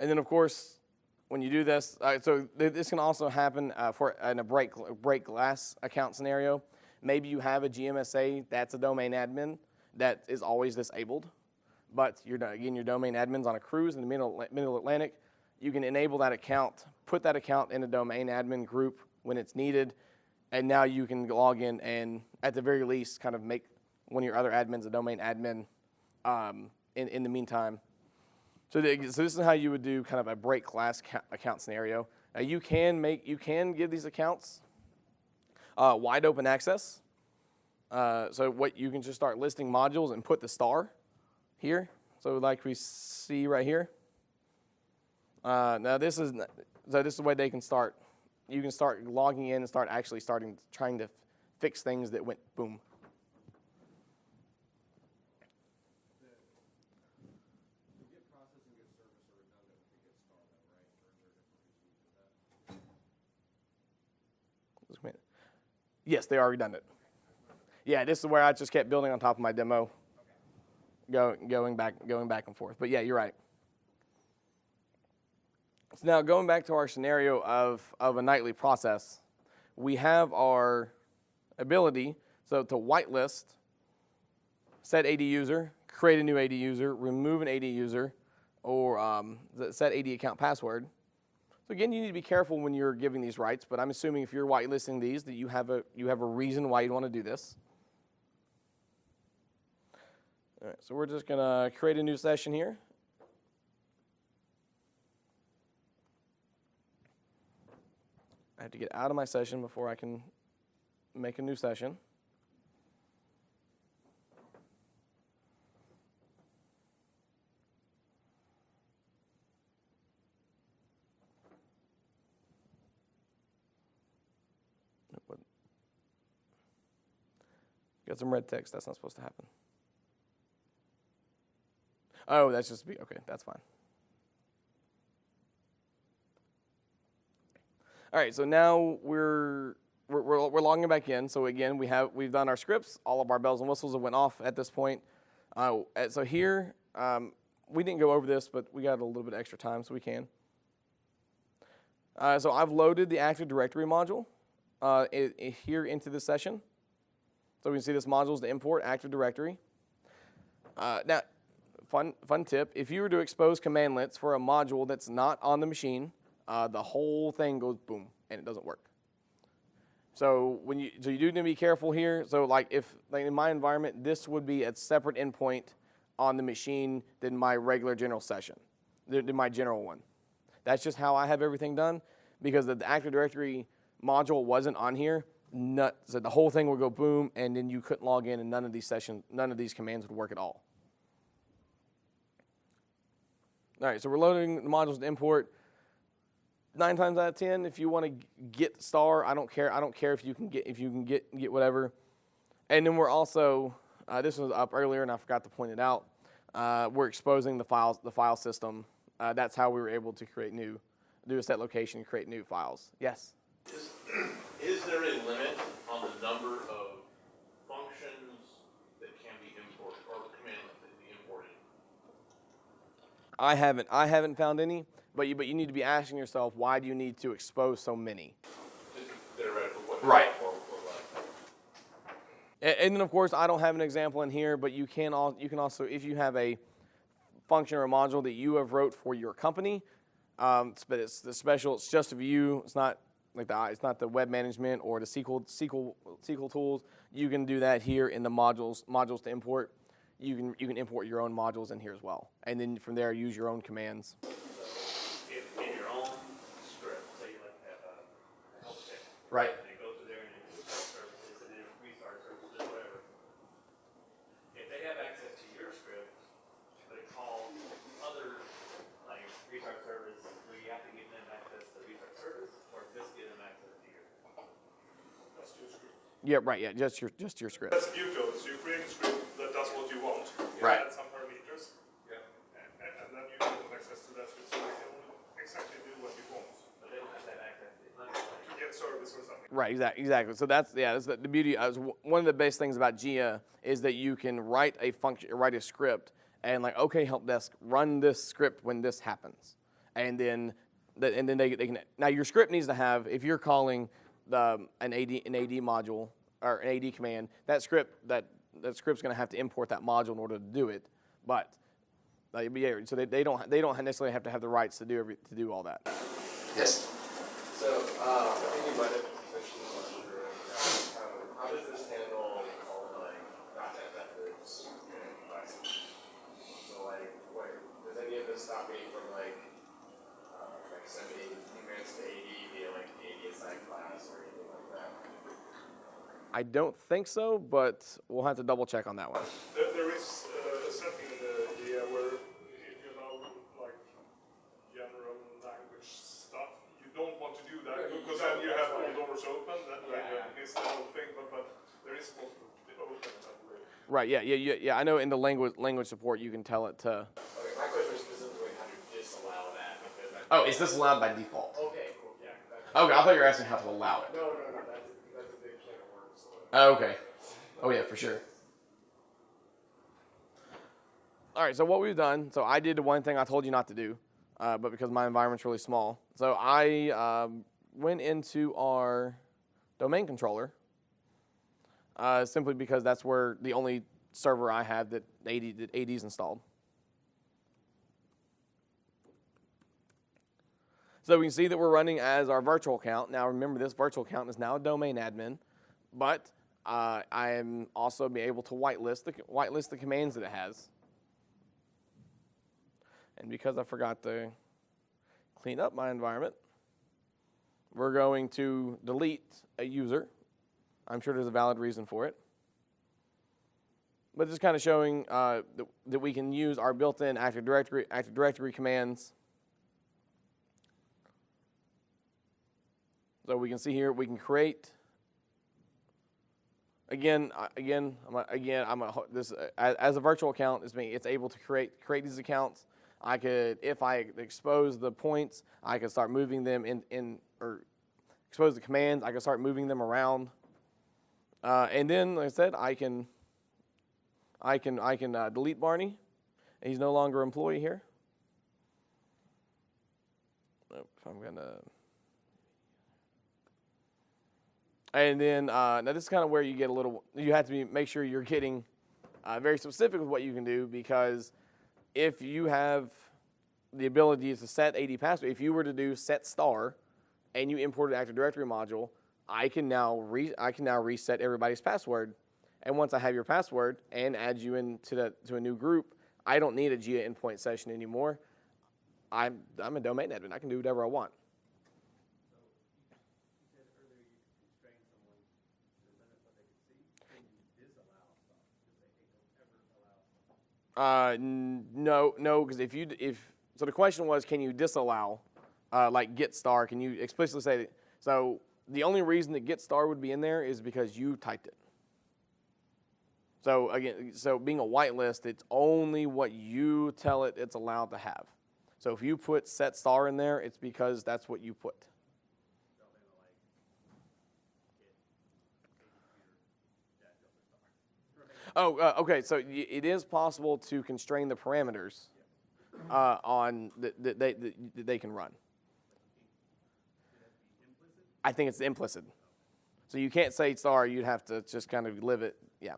And then of course, when you do this, so this can also happen in a break glass account scenario. Maybe you have a GMSA that's a domain admin that is always disabled, but your domain admin's on a cruise in the middle Atlantic. You can enable that account, put that account in a domain admin group when it's needed, and now you can log in and, at the very least, kind of make one of your other admins a domain admin in the meantime. So this is how you would do kind of a break glass account scenario. You can give these accounts wide open access. So what you can just start listing modules and put the star here. So like we see right here. Now this is the way they can start. You can start logging in and start actually trying to fix things that went boom. The get process and get service are redundant with the get star though, right? Or is there a different reason for that? Yes, they are redundant. Yeah, this is where I just kept building on top of my demo, going back and forth. But yeah, you're right. So now going back to our scenario of a nightly process, we have our ability to whitelist, set AD user, create a new AD user, remove an AD user, or set AD account password. So again, you need to be careful when you're giving these rights, but I'm assuming if you're whitelisting these that you have a reason why you want to do this. All right, so we're just gonna create a new session here. I have to get out of my session before I can make a new session. Got some red text. That's not supposed to happen. Oh, that's just okay. That's fine. All right. So now we're logging back in. So again, we've done our scripts. All of our bells and whistles have went off at this point. So here we didn't go over this, but we got a little bit extra time, so we can. So I've loaded the Active Directory module here into this session. So we can see this module is to import Active Directory. Now, fun tip, if you were to expose commandlets for a module that's not on the machine, the whole thing goes boom, and it doesn't work. So you do need to be careful here. So like in my environment, this would be a separate endpoint on the machine than my regular general session, than my general one. That's just how I have everything done, because the Active Directory module wasn't on here. So the whole thing would go boom, and then you couldn't log in, and none of these commands would work at all. All right, so we're loading the modules to import. 9 times out of 10, if you want to get star, I don't care. I don't care if you can get whatever. And then we're also this was up earlier, and I forgot to point it out. We're exposing the file system. That's how we were able to do a set location, create new files. Yes. Is there a limit on the number of functions that can be imported or commands that can be imported? I haven't found any, but you need to be asking yourself, why do you need to expose so many? Just theoretically, what Right. platform would like. And then of course I don't have an example in here, but you can also, if you have a function or a module that you have wrote for your company, but it's just of you. It's not the web management or the SQL tools. You can do that here in the modules to import. You can import your own modules in here as well, and then from there use your own commands. In your own script, say you like have a help check. Right. And it goes to there and it starts services and then it restarts services, whatever. If they have access to your script, but it calls other like restart service, do you have to give them access to the restart service, or just give them access to your? That's your script. Yeah, right. Yeah, just your script. That's the beauty of it. So you create a script that does what you want. You Right. add some parameters. Yeah. And then you give them access to that script, so they can exactly do what you want. But they don't have to have access. It's not just like, To get service or something. Right, exactly. So that's the beauty. One of the best things about JEA is that you can write a script, and like, okay, help desk, run this script when this happens, and then And then they can, now your script needs to have, if you're calling an AD module or an AD command, that script's going to have to import that module in order to do it. But yeah, so they don't necessarily have to have the rights to do all that. Yes. So, I think you might have mentioned this earlier. How does this handle all .NET methods and classes? So, does any of this stop me from sending commands to AD via the AD assign class or anything like that? I don't think so, but we'll have to double check on that one. There is a setting in the JEA where if you allow general language stuff, you don't want to do that because then you have all doors open. It's the whole thing, but there is possible to open that way. Right. Yeah. I know in the language support you can tell it to. Okay, my question is specifically how to disallow that. Oh, is this allowed by default? Okay, cool. Yeah. Okay, I thought you were asking how to allow it. No. That's a big can of worms. Oh, okay. Oh yeah, for sure. All right, so what we've done, so I did the one thing I told you not to do, but because my environment's really small. So I went into our domain controller, simply because that's where the only server I have that AD's installed. So we can see that we're running as our virtual account. Now remember, this virtual account is now a domain admin, but I am also be able to whitelist the commands that it has. And because I forgot to clean up my environment, we're going to delete a user. I'm sure there's a valid reason for it. But just kind of showing that we can use our built-in Active Directory commands. So we can see here we can create. As a virtual account, it's able to create these accounts. I could, if I expose the points, I could start moving them or expose the commands. I can start moving them around, and then, like I said, I can delete Barney. He's no longer an employee here. If I'm gonna. And then, now this is kind of where you get a little, you have to make sure you're getting very specific with what you can do, because if you have the ability to set AD password, if you were to do set star and you imported Active Directory module, I can now reset everybody's password. And once I have your password and add you to a new group, I don't need a JEA endpoint session anymore. I'm a domain admin. I can do whatever I want. No, because so the question was, can you disallow, like get star? Can you explicitly say that? So the only reason that get star would be in there is because you typed it. So again, being a whitelist, it's only what you tell it it's allowed to have. So if you put set star in there, it's because that's what you put. Oh, okay. So it is possible to constrain the parameters on that they can run. I think it's implicit. So you can't say star. You'd have to just kind of live it. Yeah.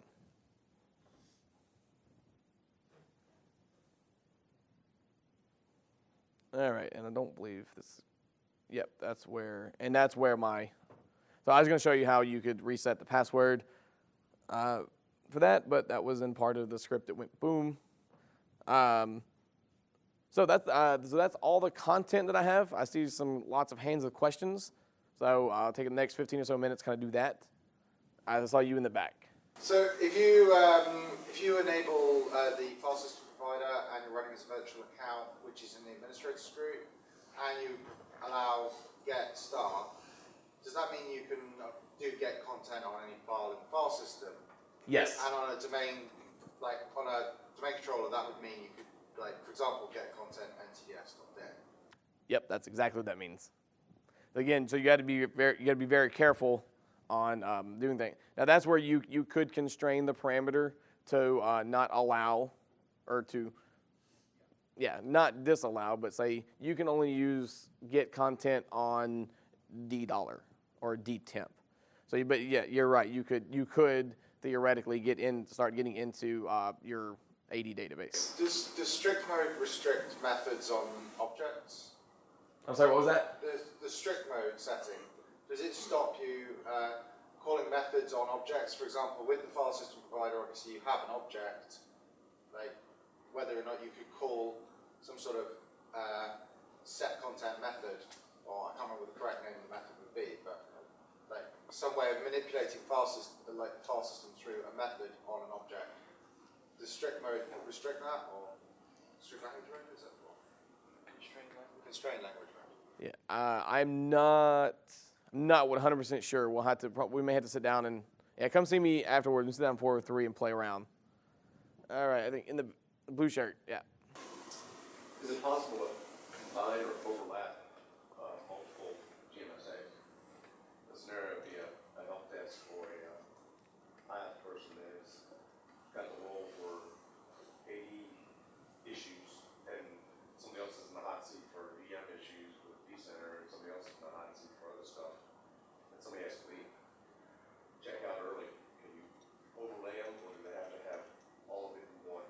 All right, and I don't believe this. Yep, that's where my. So I was going to show you how you could reset the password for that, but that was in part of the script that went boom. So that's all the content that I have. I see lots of hands with questions, so I'll take the next 15 or so minutes kind of do that. I saw you in the back. So if you enable the file system provider and you're running as a virtual account, which is in the administrator's group, and you allow get star, does that mean you can do get content on any file in the file system? Yes. And on a domain, on a domain controller, that would mean you could, for example, get content ntds.dev. Yep, that's exactly what that means. Again, so you got to be very careful on doing things. Now that's where you could constrain the parameter to not allow, or to not disallow, but say you can only get content on $D or $temp. So, but yeah, you're right. You could theoretically start getting into your AD database. Does strict mode restrict methods on objects? I'm sorry, what was that? The strict mode setting, does it stop you calling methods on objects? For example, with the file system provider, obviously you have an object, like whether or not you could call some sort of set content method, or I can't remember what the correct name of the method would be, but like some way of manipulating file system through a method on an object. Does strict mode restrict that, or strict language mode, is it? Constrained language mode. Yeah, I'm not 100% sure. We may have to sit down and come see me afterwards and sit down 4 or 3 and play around. All right, I think in the blue shirt, yeah. Is it possible to combine or overlap multiple GMSAs? The scenario would be a help desk for a IOP person that has got the role for AD issues, and somebody else is in the hot seat for VM issues with vCenter, and somebody else is in the hot seat for other stuff, and somebody has to leave. Check out early. Can you overlay them, or do they have to have all of it in one?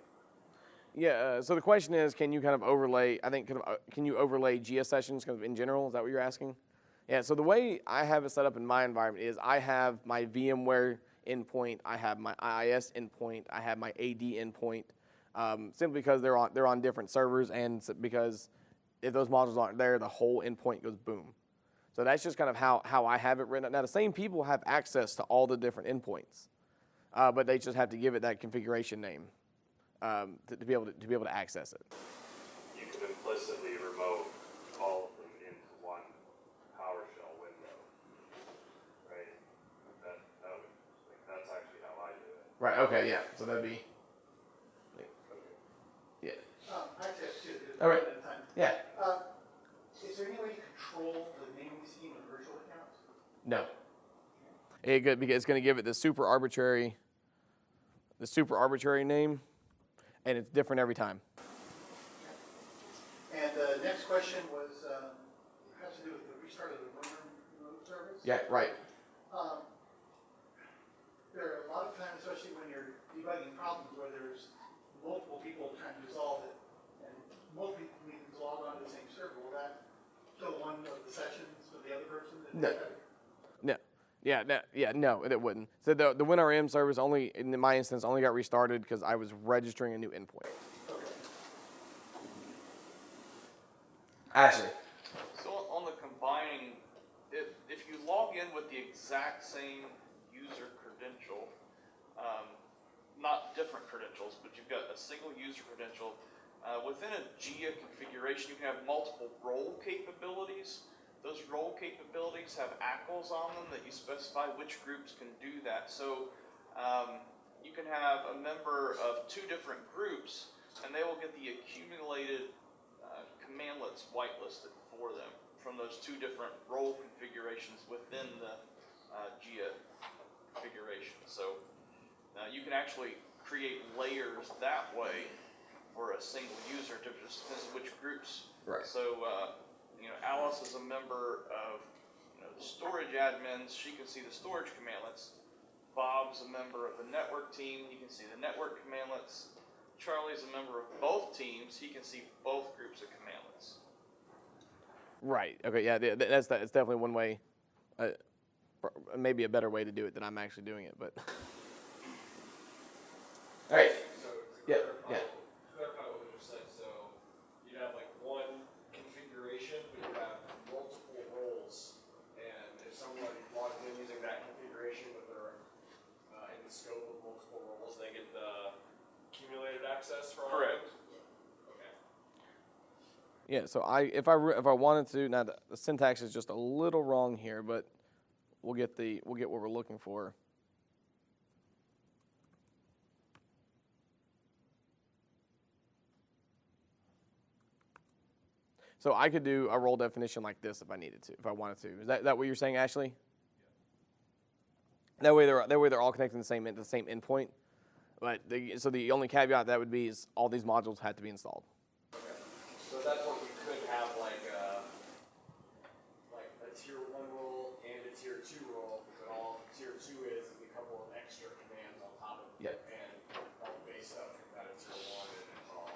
Yeah, so the question is, can you kind of overlay, can you overlay JEA sessions kind of in general? Is that what you're asking? Yeah, so the way I have it set up in my environment is I have my VMware endpoint, I have my IIS endpoint, I have my AD endpoint, simply because they're on different servers, and because if those modules aren't there, the whole endpoint goes boom. So that's just kind of how I have it written. Now, the same people have access to all the different endpoints, but they just have to give it that configuration name. To be able to access it. You could implicitly remote all of them into one PowerShell window, right? That's actually how I do it. Right. Okay. Yeah. So that'd be. Yeah. I actually have two. All right. At a time. Yeah. Is there any way to control the naming scheme of virtual accounts? No. Because it's going to give it the super arbitrary name, and it's different every time. And the next question was has to do with the restart of the remote service. Yeah. Right. There are a lot of times, especially when you're debugging problems where there's multiple people trying to resolve it, and multiple people can log on to the same server. Will that kill one of the sessions of the other person? No. No. No, it wouldn't. So the WinRM service in my instance, only got restarted because I was registering a new endpoint. Okay. Ashley. So on the combining, if you log in with the exact same user credential, not different credentials, but you've got a single user credential, within a JEA configuration, you can have multiple role capabilities. Those role capabilities have ACLs on them that you specify which groups can do that. So you can have a member of 2 different groups, and they will get the accumulated commandlets whitelisted for them from those 2 different role configurations within the JEA configuration. So you can actually create layers that way for a single user. It just depends on which groups. Right. So Alice is a member of the storage admins. She can see the storage commandlets. Bob's a member of the network team. He can see the network commandlets. Charlie's a member of both teams. He can see both groups of commandlets. Right. Okay. Yeah. That's definitely one way. Maybe a better way to do it than I'm actually doing it, but. All right. So Yeah. Yeah. clarify what we just said. So you have like one configuration, but you have multiple roles, and if someone logged in using that configuration, but they're in the scope of multiple roles, they get the accumulated access for all Correct. of them? Okay. Yeah. So if I wanted to, now the syntax is just a little wrong here, but we'll get what we're looking for. So I could do a role definition like this if I needed to, if I wanted to. Is that what you're saying, Ashley? Yeah. That way they're all connected to the same endpoint. But so the only caveat that would be is all these modules have to be installed. Okay. So at that point, you could have like a tier 1 role and a tier 2 role, but all tier 2 is a couple of extra commands on top of it. Yep. And all the base stuff comes out of tier 1 and it's all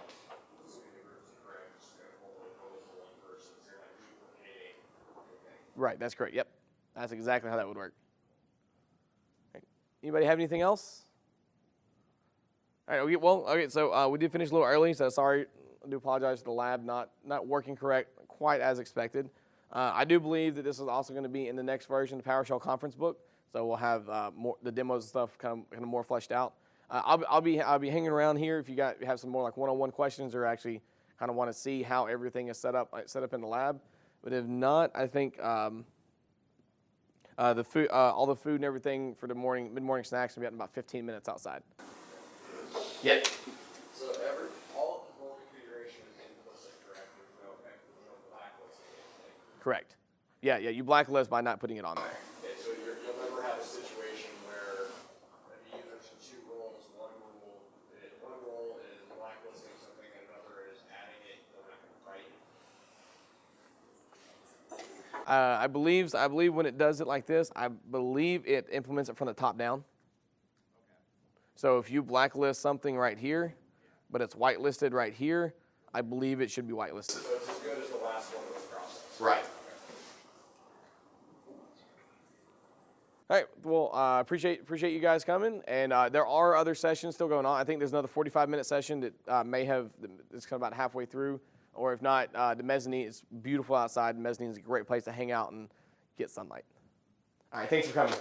assuming the groups are correct, just gonna hold it for one person, so you're not duplicating anything. Right, that's correct. Yep, that's exactly how that would work. All right. Anybody have anything else? All right. Okay. So we did finish a little early, so sorry. I do apologize for the lab not working quite as expected. I do believe that this is also going to be in the next version of the PowerShell conference book, so we'll have more the demos and stuff kind of more fleshed out. I'll be hanging around here if you have some more like one-on-one questions or actually kind of want to see how everything is set up in the lab. But if not, I think the food, all the food and everything for the mid-morning snacks will be out in about 15 minutes outside. Yeah. So all of the role configuration is implicit, correct? There's no blacklisting anything. Correct. Yeah. You blacklist by not putting it on there. Okay, so you'll never have a situation where if you use two roles, one role is blacklisting something and another is adding it, right? I believe when it does it like this, I believe it implements it from the top down. So if you blacklist something right here, but it's whitelisted right here, I believe it should be whitelisted. So it's as good as the last one that was processed. Right. All right. Well, appreciate you guys coming, and there are other sessions still going on. I think there's another 45-minute session that it's kind of about halfway through, or if not, the mezzanine is beautiful outside. The mezzanine is a great place to hang out and get sunlight. All right. Thanks for coming.